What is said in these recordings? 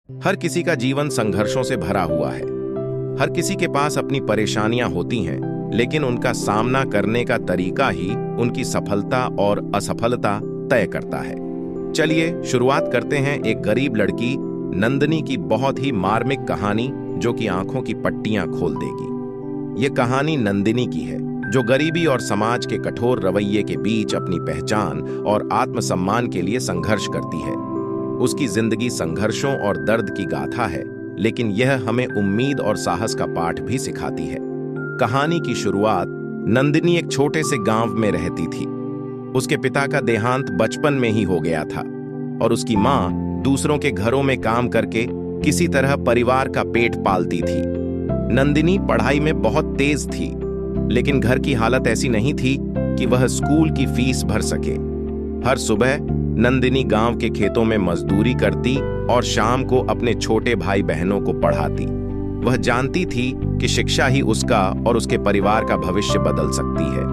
हर किसी का जीवन संघर्षों से भरा हुआ है। हर किसी के पास अपनी परेशानियां होती हैं, लेकिन उनका सामना करने का तरीका ही उनकी सफलता और असफलता तय करता है। चलिए शुरुआत करते हैं एक गरीब लड़की नंदिनी की बहुत ही मार्मिक कहानी, जो कि आंखों की पट्टियां खोल देगी। ये कहानी नंदिनी की है, जो गरीबी और समाज के कठोर रवैये के बीच अपनी पहचान और आत्मसम्मान के लिए संघर्ष करती है। उसकी जिंदगी संघर्षों और दर्द की गाथा है, लेकिन यह हमें उम्मीद और साहस का पाठ भी सिखाती है। कहानी की शुरुआत नंदिनी एक छोटे से गांव में रहती थी। उसके पिता का देहांत बचपन में ही हो गया था और उसकी मां दूसरों के घरों में काम करके किसी तरह परिवार का पेट पालती थी। नंदिनी पढ़ाई में बहुत तेज थी, लेकिन घर की हालत ऐसी नहीं थी कि वह स्कूल की फीस भर सके। हर सुबह नंदिनी गांव के खेतों में मजदूरी करती और शाम को अपने छोटे भाई बहनों को पढ़ाती। वह जानती थी कि शिक्षा ही उसका और उसके परिवार का भविष्य बदल सकती है,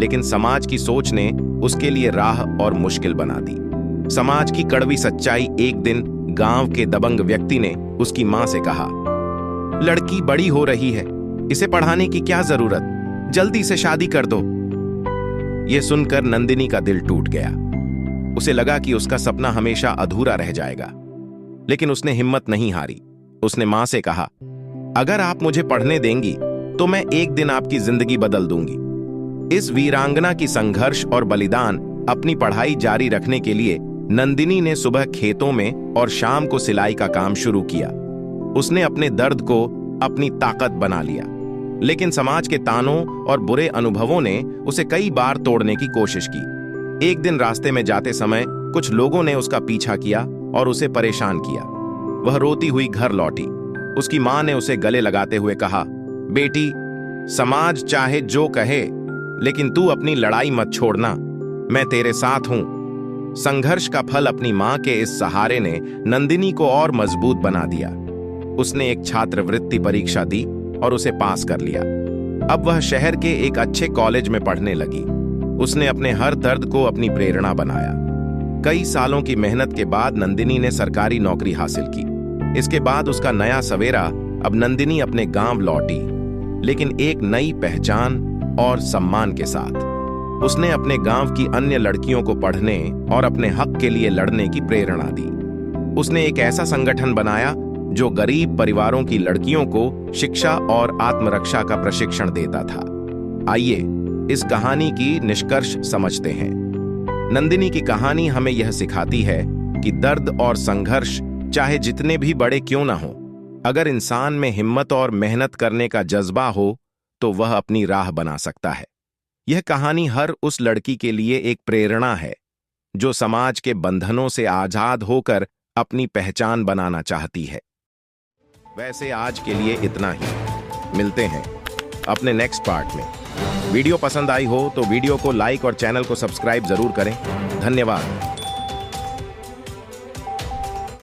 लेकिन समाज की सोच ने उसके लिए राह और मुश्किल बना दी। समाज की कड़वी सच्चाई एक दिन गांव के दबंग व्यक्ति ने उसकी मां से कहा, लड़की बड़ी हो रही है, इसे पढ़ाने की क्या जरूरत, जल्दी से शादी कर दो। यह सुनकर नंदिनी का दिल टूट गया। उसे लगा कि उसका सपना हमेशा अधूरा रह जाएगा, लेकिन उसने हिम्मत नहीं हारी। उसने मां से कहा, अगर आप मुझे पढ़ने देंगी तो मैं एक दिन आपकी जिंदगी बदल दूंगी। इस वीरांगना की संघर्ष और बलिदान अपनी पढ़ाई जारी रखने के लिए नंदिनी ने सुबह खेतों में और शाम को सिलाई का काम शुरू किया। उसने अपने दर्द को अपनी ताकत बना लिया, लेकिन समाज के तानों और बुरे अनुभवों ने उसे कई बार तोड़ने की कोशिश की। एक दिन रास्ते में जाते समय कुछ लोगों ने उसका पीछा किया और उसे परेशान किया। वह रोती हुई घर लौटी। उसकी मां ने उसे गले लगाते हुए कहा, बेटी, समाज चाहे जो कहे, लेकिन तू अपनी लड़ाई मत छोड़ना, मैं तेरे साथ हूं। संघर्ष का फल अपनी मां के इस सहारे ने नंदिनी को और मजबूत बना दिया। उसने एक छात्रवृत्ति परीक्षा दी और उसे पास कर लिया। अब वह शहर के एक अच्छे कॉलेज में पढ़ने लगी। उसने अपने हर दर्द को अपनी प्रेरणा बनाया। कई सालों की मेहनत के बाद नंदिनी ने सरकारी नौकरी हासिल की। इसके बाद उसका नया सवेरा। अब नंदिनी अपने गांव लौटी, लेकिन एक नई पहचान और सम्मान के साथ। उसने अपने गांव की अन्य लड़कियों को पढ़ने और अपने हक के लिए लड़ने की प्रेरणा दी। उसने एक ऐसा संगठन बनाया जो गरीब परिवारों की लड़कियों को शिक्षा और आत्मरक्षा का प्रशिक्षण देता था। आइए इस कहानी की निष्कर्ष समझते हैं। नंदिनी की कहानी हमें यह सिखाती है कि दर्द और संघर्ष चाहे जितने भी बड़े क्यों ना हो, अगर इंसान में हिम्मत और मेहनत करने का जज्बा हो तो वह अपनी राह बना सकता है। यह कहानी हर उस लड़की के लिए एक प्रेरणा है जो समाज के बंधनों से आजाद होकर अपनी पहचान बनाना चाहती है। वैसे आज के लिए इतना ही। मिलते हैं अपने नेक्स्ट पार्ट में। वीडियो पसंद आई हो तो वीडियो को लाइक और चैनल को सब्सक्राइब जरूर करें। धन्यवाद।